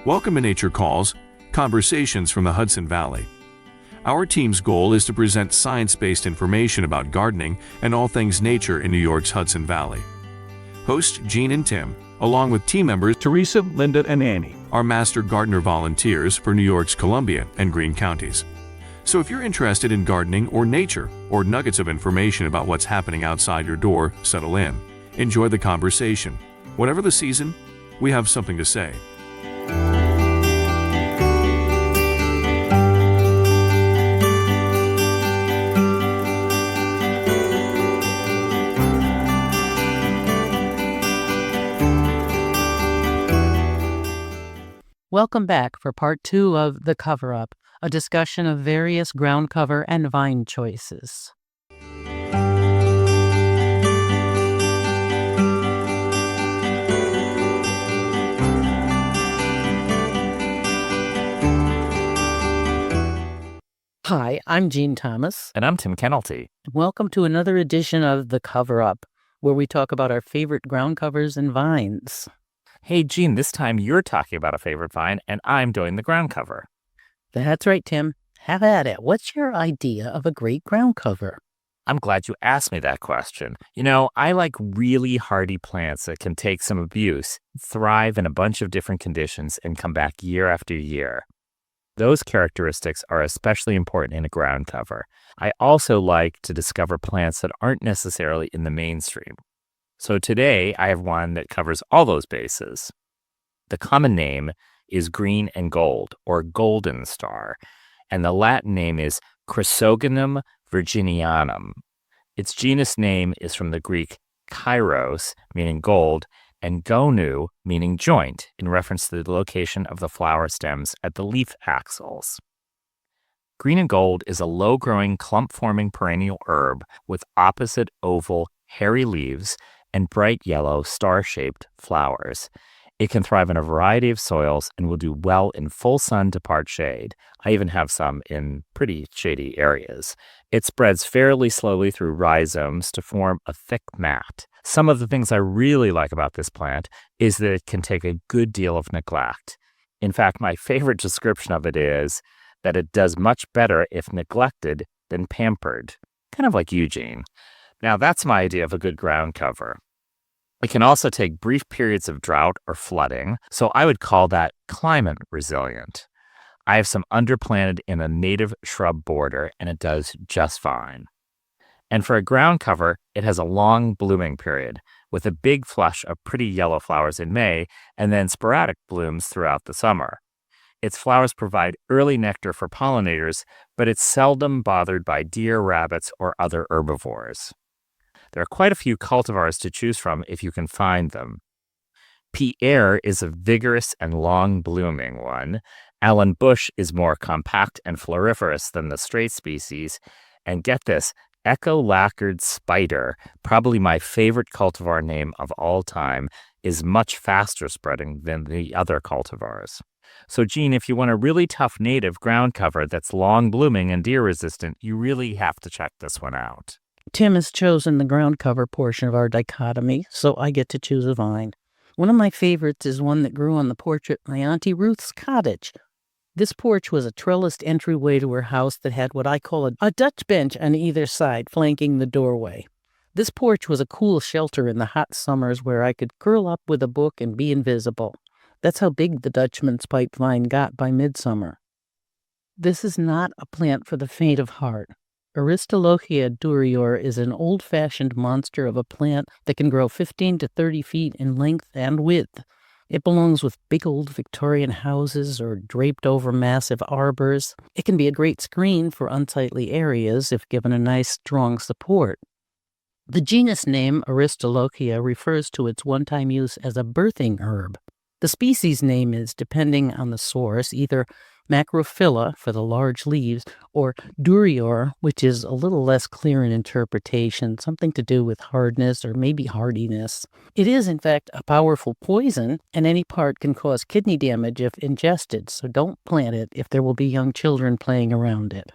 Welcome to Nature Calls, Conversations from the Hudson Valley. Our team's goal is to present science-based information about gardening and all things nature in New York's Hudson Valley. Hosts Jean and Tim, along with team members Teresa, Linda, and Annie, are master gardener volunteers for New York's Columbia and Greene counties. So if you're interested in gardening or nature, or nuggets of information about what's happening outside your door, settle in. Enjoy the conversation. Whatever the season, we have something to say. Welcome back for part 2 of The Cover-Up, a discussion of various ground cover and vine choices. Hi, I'm Jean Thomas. And I'm Tim Kennelty. Welcome to another edition of The Cover-Up, where we talk about our favorite ground covers and vines. Hey, Jean, this time you're talking about a favorite vine, and I'm doing the ground cover. That's right, Tim. Have at it. What's your idea of a great ground cover? I'm glad you asked me that question. You know, I like really hardy plants that can take some abuse, thrive in a bunch of different conditions, and come back year after year. Those characteristics are especially important in a ground cover. I also like to discover plants that aren't necessarily in the mainstream. So today, I have one that covers all those bases. The common name is green and gold, or golden star, and the Latin name is Chrysogonum virginianum. Its genus name is from the Greek kairos, meaning gold, and gonu, meaning joint, in reference to the location of the flower stems at the leaf axils. Green and gold is a low-growing, clump-forming perennial herb with opposite oval, hairy leaves and bright yellow, star-shaped flowers. It can thrive in a variety of soils and will do well in full sun to part shade. I even have some in pretty shady areas. It spreads fairly slowly through rhizomes to form a thick mat. Some of the things I really like about this plant is that it can take a good deal of neglect. In fact, my favorite description of it is that it does much better if neglected than pampered. Kind of like Eugene. Now, that's my idea of a good ground cover. It can also take brief periods of drought or flooding, so I would call that climate resilient. I have some underplanted in a native shrub border, and it does just fine. And for a ground cover, it has a long blooming period, with a big flush of pretty yellow flowers in May, and then sporadic blooms throughout the summer. Its flowers provide early nectar for pollinators, but it's seldom bothered by deer, rabbits, or other herbivores. There are quite a few cultivars to choose from if you can find them. Pierre is a vigorous and long-blooming one. Allen Bush is more compact and floriferous than the straight species. And get this, Echo-lacquered spider, probably my favorite cultivar name of all time, is much faster spreading than the other cultivars. So, Jean, if you want a really tough native ground cover that's long-blooming and deer-resistant, you really have to check this one out. Tim has chosen the ground cover portion of our dichotomy, so I get to choose a vine. One of my favorites is one that grew on the porch at my Auntie Ruth's cottage. This porch was a trellised entryway to her house that had what I call a Dutch bench on either side, flanking the doorway. This porch was a cool shelter in the hot summers where I could curl up with a book and be invisible. That's how big the Dutchman's pipe vine got by midsummer. This is not a plant for the faint of heart. Aristolochia durior is an old-fashioned monster of a plant that can grow 15 to 30 feet in length and width. It belongs with big old Victorian houses or draped over massive arbors. It can be a great screen for unsightly areas if given a nice, strong support. The genus name Aristolochia refers to its one-time use as a birthing herb. The species name is, depending on the source, either Macrophylla for the large leaves, or durior, which is a little less clear in interpretation, something to do with hardness or maybe hardiness. It is, in fact, a powerful poison, and any part can cause kidney damage if ingested, so don't plant it if there will be young children playing around it.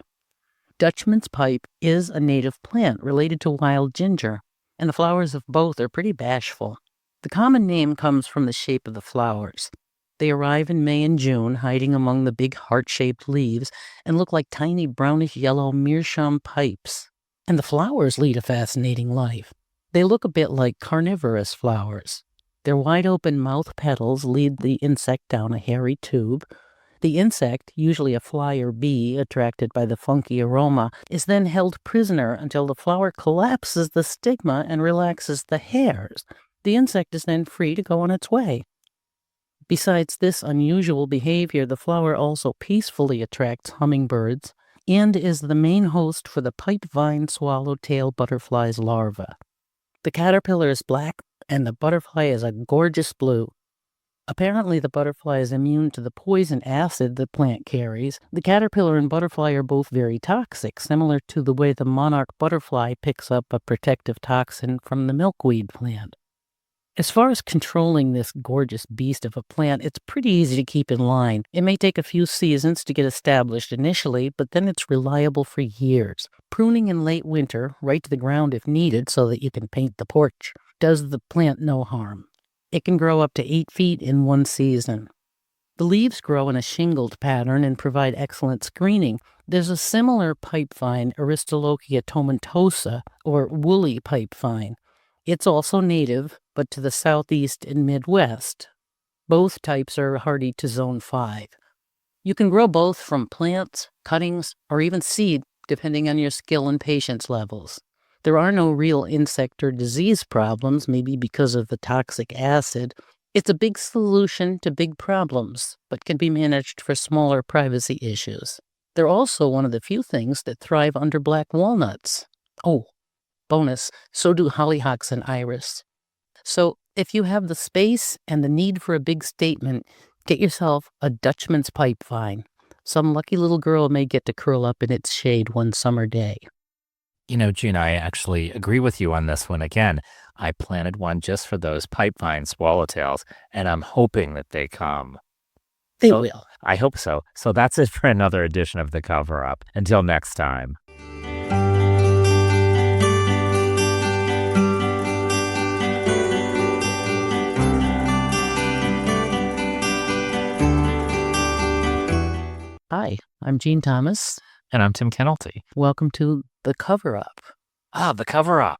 Dutchman's pipe is a native plant related to wild ginger, and the flowers of both are pretty bashful. The common name comes from the shape of the flowers. They arrive in May and June, hiding among the big heart-shaped leaves, and look like tiny brownish-yellow meerschaum pipes. And the flowers lead a fascinating life. They look a bit like carnivorous flowers. Their wide-open mouth petals lead the insect down a hairy tube. The insect, usually a fly or bee attracted by the funky aroma, is then held prisoner until the flower collapses the stigma and relaxes the hairs. The insect is then free to go on its way. Besides this unusual behavior, the flower also peacefully attracts hummingbirds and is the main host for the pipevine swallowtail butterfly's larva. The caterpillar is black and the butterfly is a gorgeous blue. Apparently, the butterfly is immune to the poison acid the plant carries. The caterpillar and butterfly are both very toxic, similar to the way the monarch butterfly picks up a protective toxin from the milkweed plant. As far as controlling this gorgeous beast of a plant, it's pretty easy to keep in line. It may take a few seasons to get established initially, but then it's reliable for years. Pruning in late winter, right to the ground if needed so that you can paint the porch, does the plant no harm. It can grow up to 8 feet in one season. The leaves grow in a shingled pattern and provide excellent screening. There's a similar pipevine, Aristolochia tomentosa, or woolly pipevine. It's also native, but to the southeast and midwest. Both types are hardy to zone 5. You can grow both from plants, cuttings, or even seed, depending on your skill and patience levels. There are no real insect or disease problems, maybe because of the toxic acid. It's a big solution to big problems, but can be managed for smaller privacy issues. They're also one of the few things that thrive under black walnuts. Oh, bonus, so do hollyhocks and iris. So if you have the space and the need for a big statement, get yourself a Dutchman's pipevine. Some lucky little girl may get to curl up in its shade one summer day. Gene, I actually agree with you on this one again. I planted one just for those pipevine swallowtails, and I'm hoping that they come. They will. I hope so. So that's it for another edition of The Cover Up. Until next time. Hi, I'm Gene Thomas. And I'm Tim Kennelty. Welcome to The Cover Up. The Cover Up.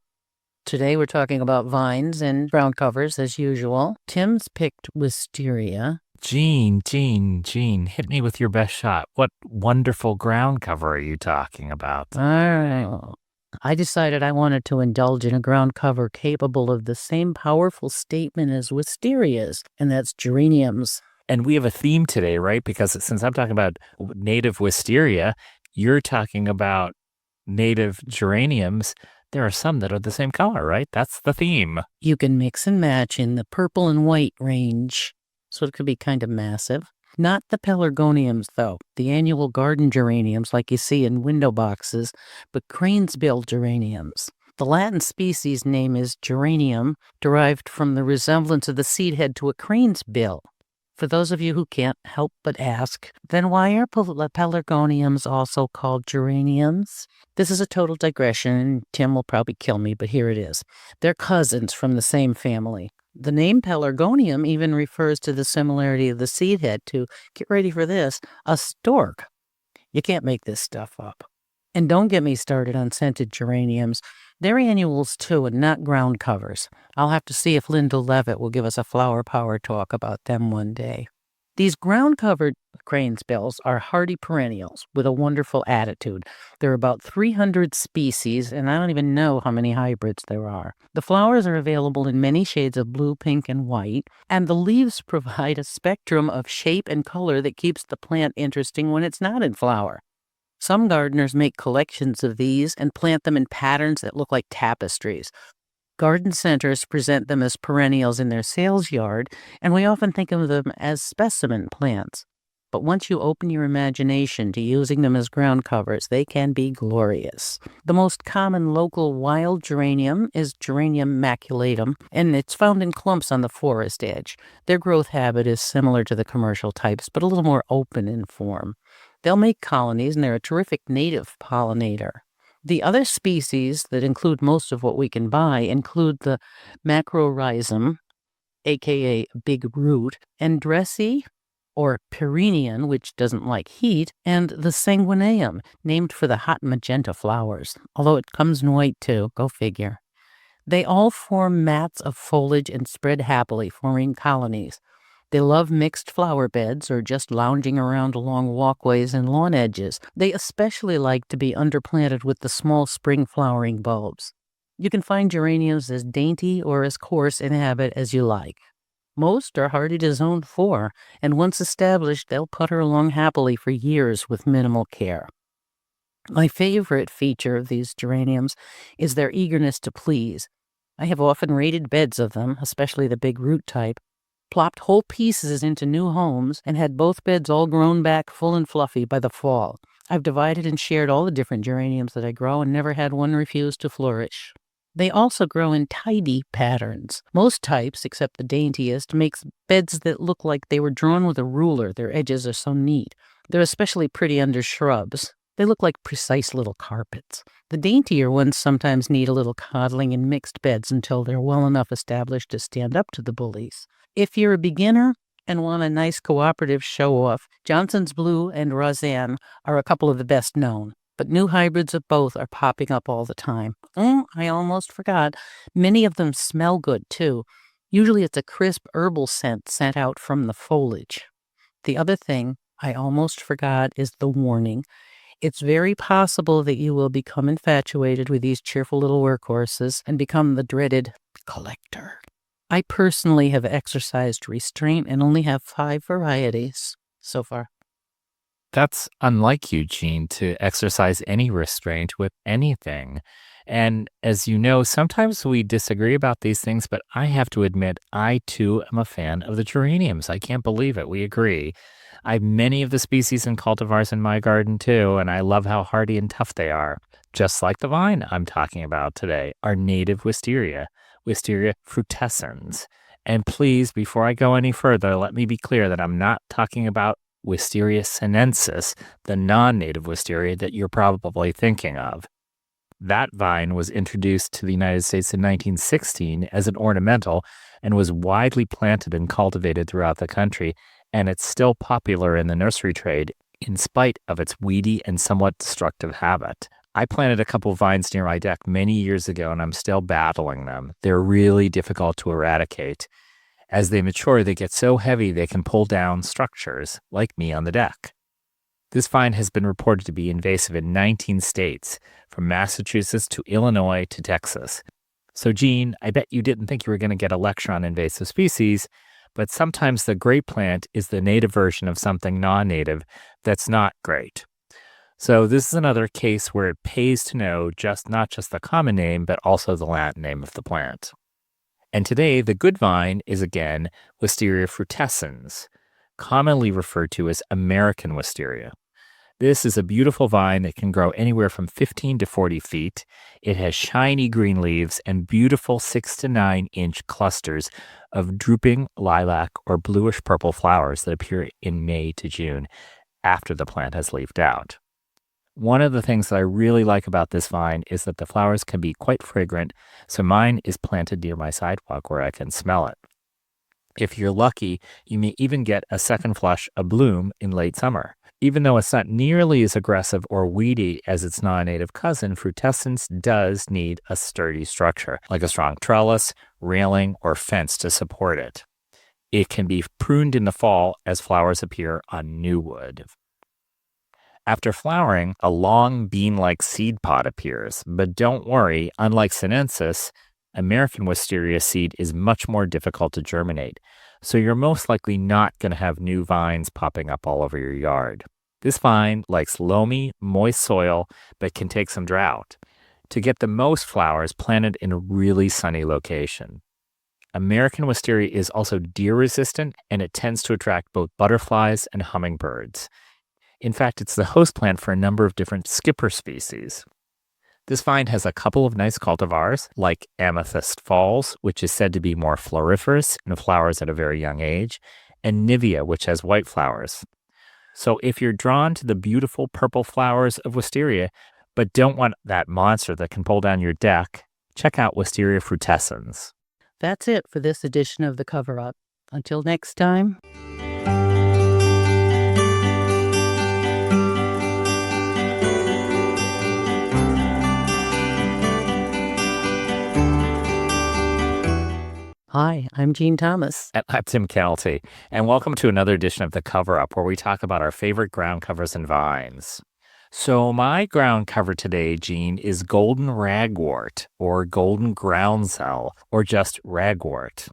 Today we're talking about vines and ground covers as usual. Tim's picked wisteria. Gene, hit me with your best shot. What wonderful ground cover are you talking about? All right. Well, I decided I wanted to indulge in a ground cover capable of the same powerful statement as wisterias, and that's geraniums. And we have a theme today, right? Because since I'm talking about native wisteria, you're talking about native geraniums. There are some that are the same color, right? That's the theme. You can mix and match in the purple and white range, so it could be kind of massive. Not the pelargoniums, though, the annual garden geraniums like you see in window boxes, but cranesbill geraniums. The Latin species name is geranium, derived from the resemblance of the seed head to a crane's bill. For those of you who can't help but ask, then why are pelargoniums also called geraniums? This is a total digression. Tim will probably kill me, but here it is. They're cousins from the same family. The name pelargonium even refers to the similarity of the seed head to, get ready for this, a stork. You can't make this stuff up. And don't get me started on scented geraniums. They're annuals too, and not ground covers. I'll have to see if Linda Levitt will give us a flower power talk about them one day. These ground-covered cranesbills are hardy perennials with a wonderful attitude. There are about 300 species, and I don't even know how many hybrids there are. The flowers are available in many shades of blue, pink, and white, and the leaves provide a spectrum of shape and color that keeps the plant interesting when it's not in flower. Some gardeners make collections of these and plant them in patterns that look like tapestries. Garden centers present them as perennials in their sales yard, and we often think of them as specimen plants. But once you open your imagination to using them as ground covers, they can be glorious. The most common local wild geranium is Geranium maculatum, and it's found in clumps on the forest edge. Their growth habit is similar to the commercial types, but a little more open in form. They'll make colonies, and they're a terrific native pollinator. The other species that include most of what we can buy include the macrorhizum, a.k.a. big root, and dressy, or perennian, which doesn't like heat, and the sanguineum, named for the hot magenta flowers, although it comes in white too, go figure. They all form mats of foliage and spread happily, forming colonies. They love mixed flower beds or just lounging around along walkways and lawn edges. They especially like to be underplanted with the small spring flowering bulbs. You can find geraniums as dainty or as coarse in habit as you like. Most are hardy to zone 4, and once established, they'll putter along happily for years with minimal care. My favorite feature of these geraniums is their eagerness to please. I have often raided beds of them, especially the big root type, plopped whole pieces into new homes, and had both beds all grown back full and fluffy by the fall. I've divided and shared all the different geraniums that I grow and never had one refuse to flourish. They also grow in tidy patterns. Most types, except the daintiest, makes beds that look like they were drawn with a ruler. Their edges are so neat. They're especially pretty under shrubs. They look like precise little carpets. The daintier ones sometimes need a little coddling in mixed beds until they're well enough established to stand up to the bullies. If you're a beginner and want a nice cooperative show-off, Johnson's Blue and Roseanne are a couple of the best known. But new hybrids of both are popping up all the time. I almost forgot. Many of them smell good, too. Usually it's a crisp herbal scent sent out from the foliage. The other thing I almost forgot is the warning. It's very possible that you will become infatuated with these cheerful little workhorses and become the dreaded collector. I personally have exercised restraint and only have 5 varieties so far. That's unlike you, Gene, to exercise any restraint with anything. And as you know, sometimes we disagree about these things, but I have to admit, I too am a fan of the geraniums. I can't believe it. We agree. I have many of the species and cultivars in my garden too, and I love how hardy and tough they are. Just like the vine I'm talking about today, our native wisteria, Wisteria frutescens. And please, before I go any further, let me be clear that I'm not talking about Wisteria sinensis, the non-native wisteria that you're probably thinking of. That vine was introduced to the United States in 1916 as an ornamental and was widely planted and cultivated throughout the country, and it's still popular in the nursery trade in spite of its weedy and somewhat destructive habit. I planted a couple vines near my deck many years ago, and I'm still battling them. They're really difficult to eradicate. As they mature, they get so heavy they can pull down structures, like me on the deck. This vine has been reported to be invasive in 19 states, from Massachusetts to Illinois to Texas. So, Gene, I bet you didn't think you were going to get a lecture on invasive species, but sometimes the great plant is the native version of something non-native that's not great. So this is another case where it pays to know not just the common name, but also the Latin name of the plant. And today, the good vine is again Wisteria frutescens, commonly referred to as American wisteria. This is a beautiful vine that can grow anywhere from 15 to 40 feet. It has shiny green leaves and beautiful 6 to 9 inch clusters of drooping lilac or bluish purple flowers that appear in May to June after the plant has leafed out. One of the things that I really like about this vine is that the flowers can be quite fragrant, so mine is planted near my sidewalk where I can smell it. If you're lucky, you may even get a second flush of bloom in late summer. Even though it's not nearly as aggressive or weedy as its non-native cousin, frutescens does need a sturdy structure, like a strong trellis, railing, or fence to support it. It can be pruned in the fall as flowers appear on new wood. After flowering, a long bean-like seed pod appears, but don't worry, unlike sinensis, American wisteria seed is much more difficult to germinate, so you're most likely not going to have new vines popping up all over your yard. This vine likes loamy, moist soil, but can take some drought. To get the most flowers, planted in a really sunny location. American wisteria is also deer-resistant, and it tends to attract both butterflies and hummingbirds. In fact, it's the host plant for a number of different skipper species. This vine has a couple of nice cultivars, like Amethyst Falls, which is said to be more floriferous and flowers at a very young age, and Nivea, which has white flowers. So if you're drawn to the beautiful purple flowers of wisteria, but don't want that monster that can pull down your deck, check out Wisteria frutescens. That's it for this edition of The Cover Up. Until next time. Hi, I'm Jean Thomas. And I'm Tim Kennelty, and welcome to another edition of The Cover Up, where we talk about our favorite ground covers and vines. So my ground cover today, Jean, is golden ragwort, or golden groundsel, or just ragwort.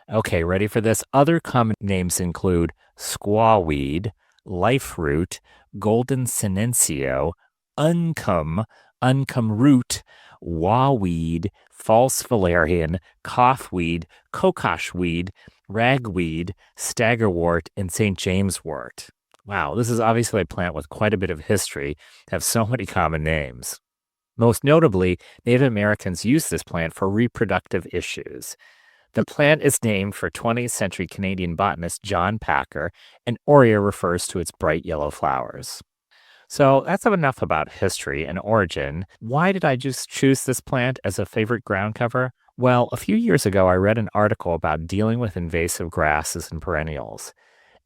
Okay, ready for this? Other common names include squawweed, liferoot, golden sinencio, uncum root, wahweed, false valerian, coughweed, cocoshweed, ragweed, staggerwort, and St. James wort. Wow, this is obviously a plant with quite a bit of history to have so many common names. Most notably, Native Americans used this plant for reproductive issues. The plant is named for 20th century Canadian botanist John Packer, and Aurea refers to its bright yellow flowers. So that's enough about history and origin. Why did I just choose this plant as a favorite ground cover? Well, a few years ago, I read an article about dealing with invasive grasses and perennials.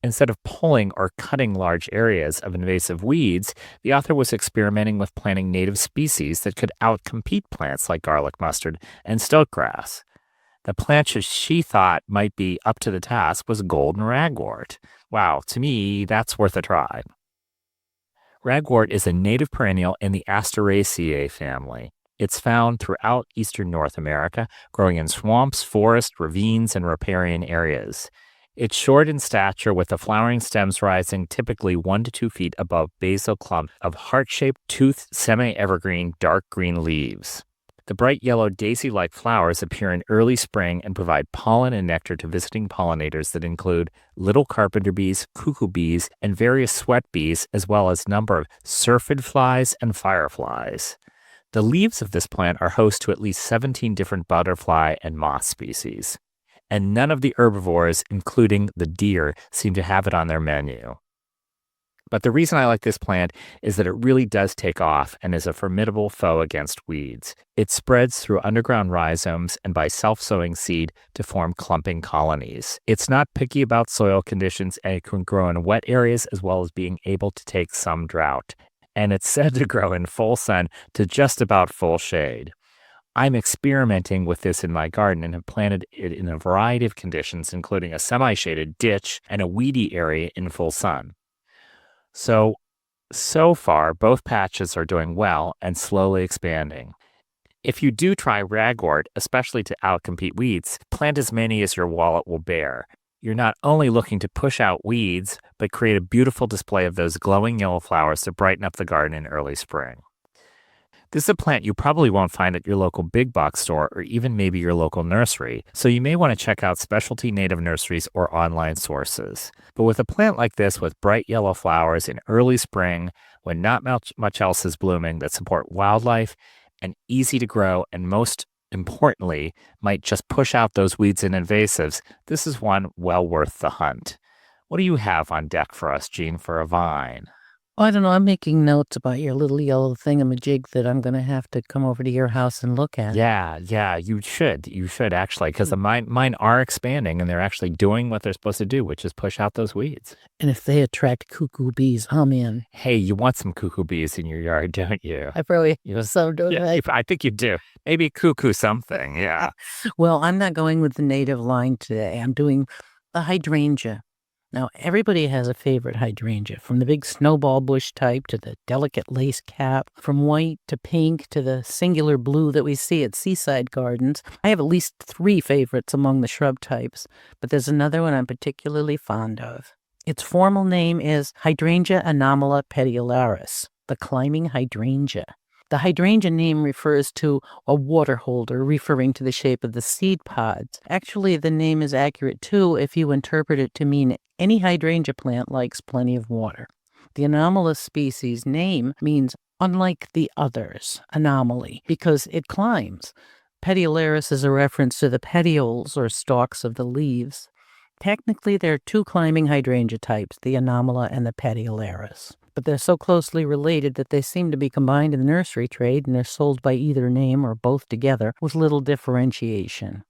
Instead of pulling or cutting large areas of invasive weeds, the author was experimenting with planting native species that could outcompete plants like garlic mustard and stoat grass. The plant she thought might be up to the task was golden ragwort. Wow, to me, that's worth a try. Ragwort is a native perennial in the Asteraceae family. It's found throughout eastern North America, growing in swamps, forests, ravines, and riparian areas. It's short in stature with the flowering stems rising typically 1 to 2 feet above basal clump of heart-shaped, toothed, semi-evergreen, dark green leaves. The bright yellow daisy-like flowers appear in early spring and provide pollen and nectar to visiting pollinators that include little carpenter bees, cuckoo bees, and various sweat bees, as well as a number of syrphid flies and fireflies. The leaves of this plant are host to at least 17 different butterfly and moth species. And none of the herbivores, including the deer, seem to have it on their menu. But the reason I like this plant is that it really does take off and is a formidable foe against weeds. It spreads through underground rhizomes and by self-sowing seed to form clumping colonies. It's not picky about soil conditions, and it can grow in wet areas as well as being able to take some drought. And it's said to grow in full sun to just about full shade. I'm experimenting with this in my garden and have planted it in a variety of conditions, including a semi-shaded ditch and a weedy area in full sun. So far, both patches are doing well and slowly expanding. If you do try ragwort, especially to outcompete weeds, plant as many as your wallet will bear. You're not only looking to push out weeds, but create a beautiful display of those glowing yellow flowers to brighten up the garden in early spring. This is a plant you probably won't find at your local big box store or even maybe your local nursery, so you may want to check out specialty native nurseries or online sources. But with a plant like this with bright yellow flowers in early spring, when not much else is blooming, that support wildlife and easy to grow, and most importantly, might just push out those weeds and invasives, this is one well worth the hunt. What do you have on deck for us, Jean, for a vine? I don't know. I'm making notes about your little yellow thingamajig that I'm going to have to come over to your house and look at. Yeah, you should. You should actually, because mine are expanding and they're actually doing what they're supposed to do, which is push out those weeds. And if they attract cuckoo bees, I'm in. Hey, you want some cuckoo bees in your yard, don't you? I probably some, don't I? I think you do. Maybe cuckoo something, yeah. Well, I'm not going with the native line today. I'm doing a hydrangea. Now, everybody has a favorite hydrangea, from the big snowball bush type to the delicate lace cap, from white to pink to the singular blue that we see at seaside gardens. I have at least 3 favorites among the shrub types, but there's another one I'm particularly fond of. Its formal name is Hydrangea anomala petiolaris, the climbing hydrangea. The hydrangea name refers to a water holder, referring to the shape of the seed pods. Actually, the name is accurate too if you interpret it to mean any hydrangea plant likes plenty of water. The anomalous species name means unlike the others, anomaly, because it climbs. Petiolaris is a reference to the petioles or stalks of the leaves. Technically, there are 2 climbing hydrangea types, the anomala and the petiolaris. But they're so closely related that they seem to be combined in the nursery trade, and they're sold by either name or both together with little differentiation.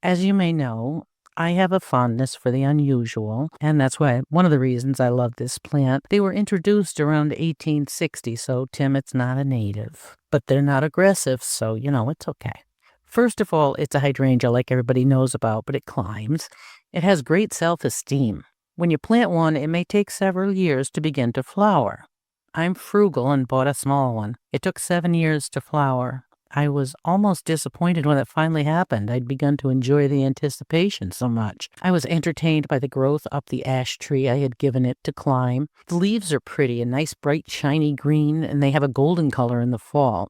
As you may know, I have a fondness for the unusual, and that's one of the reasons I love this plant. They were introduced around 1860, so Tim, it's not a native. But they're not aggressive, so, it's okay. First of all, it's a hydrangea like everybody knows about, but it climbs. It has great self-esteem. When you plant one, it may take several years to begin to flower. I'm frugal and bought a small one. It took 7 years to flower. I was almost disappointed when it finally happened. I'd begun to enjoy the anticipation so much. I was entertained by the growth up the ash tree I had given it to climb. The leaves are pretty, a nice bright shiny green, and they have a golden color in the fall.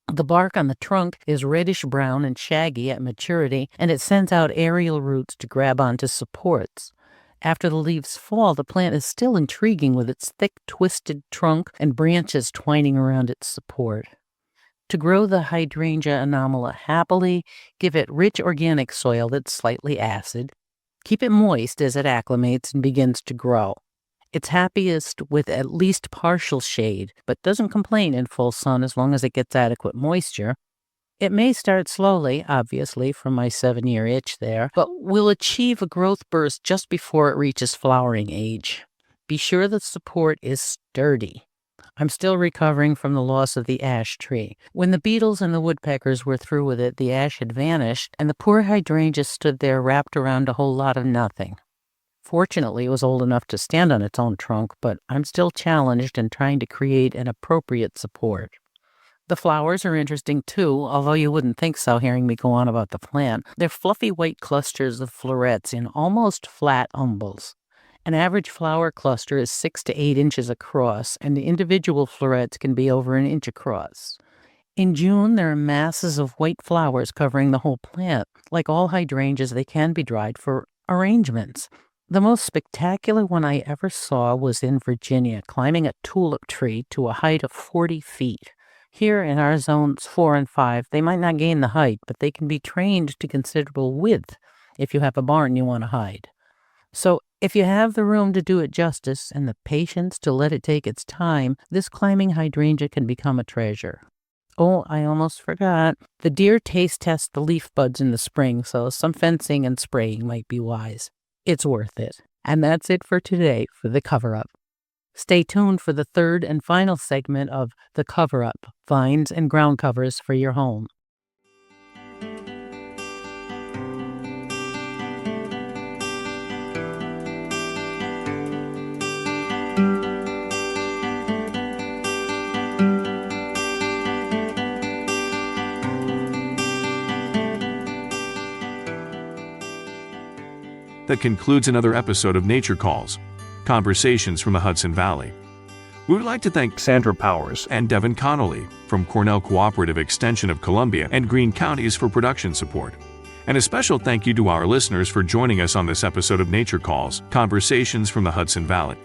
The bark on the trunk is reddish-brown and shaggy at maturity, and it sends out aerial roots to grab onto supports. After the leaves fall, the plant is still intriguing with its thick, twisted trunk and branches twining around its support. To grow the hydrangea anomala happily, give it rich organic soil that's slightly acid. Keep it moist as it acclimates and begins to grow. It's happiest with at least partial shade, but doesn't complain in full sun as long as it gets adequate moisture. It may start slowly, obviously, from my 7-year itch there, but will achieve a growth burst just before it reaches flowering age. Be sure the support is sturdy. I'm still recovering from the loss of the ash tree. When the beetles and the woodpeckers were through with it, the ash had vanished, and the poor hydrangea stood there wrapped around a whole lot of nothing. Fortunately, it was old enough to stand on its own trunk, but I'm still challenged in trying to create an appropriate support. The flowers are interesting too, although you wouldn't think so hearing me go on about the plant. They're fluffy white clusters of florets in almost flat umbels. An average flower cluster is 6 to 8 inches across, and the individual florets can be over an inch across. In June, there are masses of white flowers covering the whole plant. Like all hydrangeas, they can be dried for arrangements. The most spectacular one I ever saw was in Virginia, climbing a tulip tree to a height of 40 feet. Here in our zones 4 and 5, they might not gain the height, but they can be trained to considerable width if you have a barn you want to hide. So if you have the room to do it justice and the patience to let it take its time, this climbing hydrangea can become a treasure. Oh, I almost forgot. The deer taste test the leaf buds in the spring, so some fencing and spraying might be wise. It's worth it. And that's it for today for The Cover-Up. Stay tuned for the third and final segment of The Cover-Up, Vines and Ground Covers for Your Home. That concludes another episode of Nature Calls, Conversations from the Hudson Valley. We would like to thank Sandra Powers and Devin Connolly from Cornell Cooperative Extension of Columbia and Greene Counties for production support. And a special thank you to our listeners for joining us on this episode of Nature Calls, Conversations from the Hudson Valley.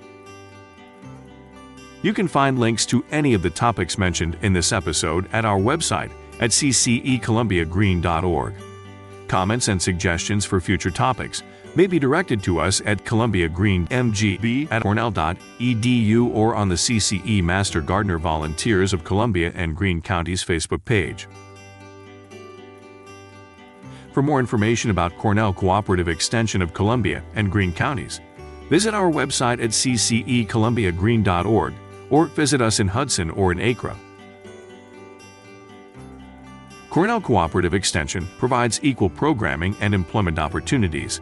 You can find links to any of the topics mentioned in this episode at our website at ccecolumbiagreen.org. Comments and suggestions for future topics may be directed to us at columbiagreenmgb@cornell.edu or on the CCE Master Gardener Volunteers of Columbia and Greene Counties Facebook page. For more information about Cornell Cooperative Extension of Columbia and Greene Counties, visit our website at ccecolumbiagreen.org or visit us in Hudson or in Acre. Cornell Cooperative Extension provides equal programming and employment opportunities